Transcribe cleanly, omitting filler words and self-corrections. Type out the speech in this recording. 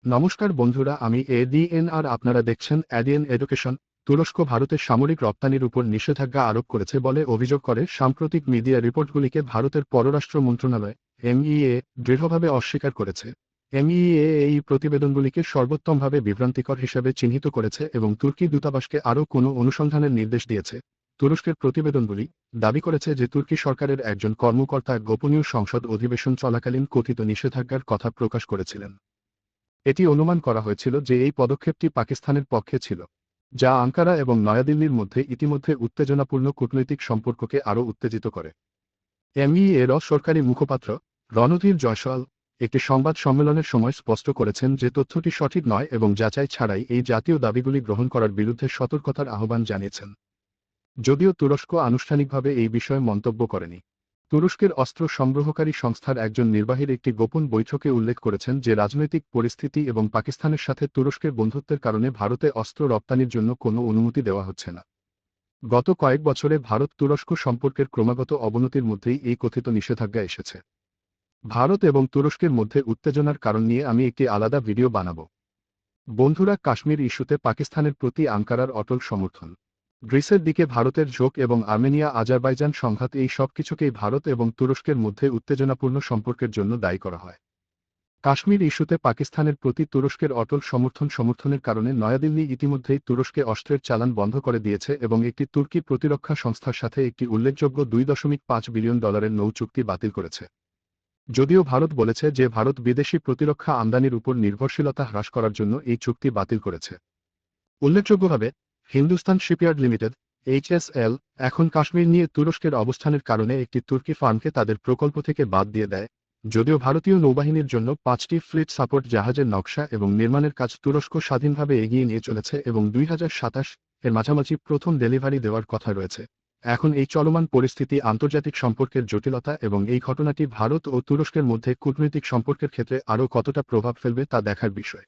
নমস্কার বন্ধুরা, আমি এডিএন আর আপনারা দেখছেন এডিএন এডুকেশন। তুরস্ক ভারতের সামরিক রপ্তানির উপর নিষেধাজ্ঞা আরোপ করেছে বলে অভিযোগ করে সাম্প্রতিক মিডিয়া রিপোর্টগুলিকে ভারতের পররাষ্ট্র মন্ত্রণালয় এমইএ দৃঢ়ভাবে অস্বীকার করেছে। এমইএ এই প্রতিবেদনগুলিকে সর্বোত্তমভাবে বিভ্রান্তিকর হিসেবে চিহ্নিত করেছে এবং তুর্কি দূতাবাসকে আরও কোনো অনুসন্ধানের নির্দেশ দিয়েছে। তুরস্কের প্রতিবেদনগুলি দাবি করেছে যে তুর্কি সরকারের একজন কর্মকর্তা গোপনীয় সংসদ অধিবেশন চলাকালীন কথিত নিষেধাজ্ঞার কথা প্রকাশ করেছিলেন। এটি অনুমান করা হয়েছিল যে এই পদক্ষেপটি পাকিস্তানের পক্ষে ছিল, যা আঙ্কারা এবং নয়াদিল্লির মধ্যে ইতিমধ্যে উত্তেজনাপূর্ণ কূটনৈতিক সম্পর্ককে আরও উত্তেজিত করে। এমইএর সরকারি মুখপাত্র রণধীর জয়সওয়াল একটি সংবাদ সম্মেলনের সময় স্পষ্ট করেছেন যে তথ্যটি সঠিক নয় এবং যাচাই ছাড়াই এই জাতীয় দাবিগুলি গ্রহণ করার বিরুদ্ধে সতর্কতার আহ্বান জানিয়েছেন। যদিও তুরস্ক আনুষ্ঠানিকভাবে এই বিষয়ে মন্তব্য করেনি। তুরস্কের অস্ত্র সংগ্রহকারী সংস্থার একজন নির্বাহীর একটি গোপন বৈঠকে উল্লেখ করেছেন যে রাজনৈতিক পরিস্থিতি এবং পাকিস্তানের সাথে তুরস্কের বন্ধুত্বের কারণে ভারতে অস্ত্র রপ্তানির জন্য কোনো অনুমতি দেওয়া হচ্ছে না। গত কয়েক বছরে ভারত তুরস্ক সম্পর্কের ক্রমাগত অবনতির মধ্যেই এই কথিত নিষেধাজ্ঞা এসেছে। ভারত এবং তুরস্কের মধ্যে উত্তেজনার কারণ নিয়ে আমি একটি আলাদা ভিডিও বানাবো। বন্ধুরা, কাশ্মীর ইস্যুতে পাকিস্তানের প্রতি আঙ্কারার অটল সমর্থন, গ্রিসের দিকে ভারতের ঝোঁক এবং আর্মেনিয়া আজারবাইজান সংঘাত, এই সব কিছুকেই ভারত এবং তুরস্কের মধ্যে উত্তেজনাপূর্ণ সম্পর্কের জন্য দায়ী করা হয়। কাশ্মীর ইস্যুতে পাকিস্তানের প্রতি তুরস্কের অটল সমর্থনের কারণে নয়াদিল্লি ইতিমধ্যেই তুরস্কে অস্ত্রের চালান বন্ধ করে দিয়েছে এবং একটি তুর্কি প্রতিরক্ষা সংস্থার সাথে একটি উল্লেখযোগ্য $2.5 বিলিয়ন নৌ চুক্তি বাতিল করেছে। যদিও ভারত বলেছে যে ভারত বিদেশি প্রতিরক্ষা আমদানির উপর নির্ভরশীলতা হ্রাস করার জন্য এই চুক্তি বাতিল করেছে। উল্লেখযোগ্যভাবে হিন্দুস্তান শিপইয়ার্ড লিমিটেড HSL এখন কাশ্মীর নিয়ে তুরস্কের অবস্থানের কারণে একটি তুর্কি ফার্মকে তাদের প্রকল্প থেকে বাদ দিয়ে দেয়। যদিও ভারতীয় নৌবাহিনীর জন্য 5টি ফ্লিট সাপোর্ট জাহাজের নকশা এবং নির্মাণের কাজ তুরস্ক স্বাধীনভাবে এগিয়ে নিয়ে চলেছে এবং 2027 এর মাঝামাঝি প্রথম ডেলিভারি দেওয়ার কথা রয়েছে। এখন এই চলমান পরিস্থিতি আন্তর্জাতিক সম্পর্কের জটিলতা এবং এই ঘটনাটি ভারত ও তুরস্কের মধ্যে কূটনৈতিক সম্পর্কের ক্ষেত্রে আরও কতটা প্রভাব ফেলবে তা দেখার বিষয়।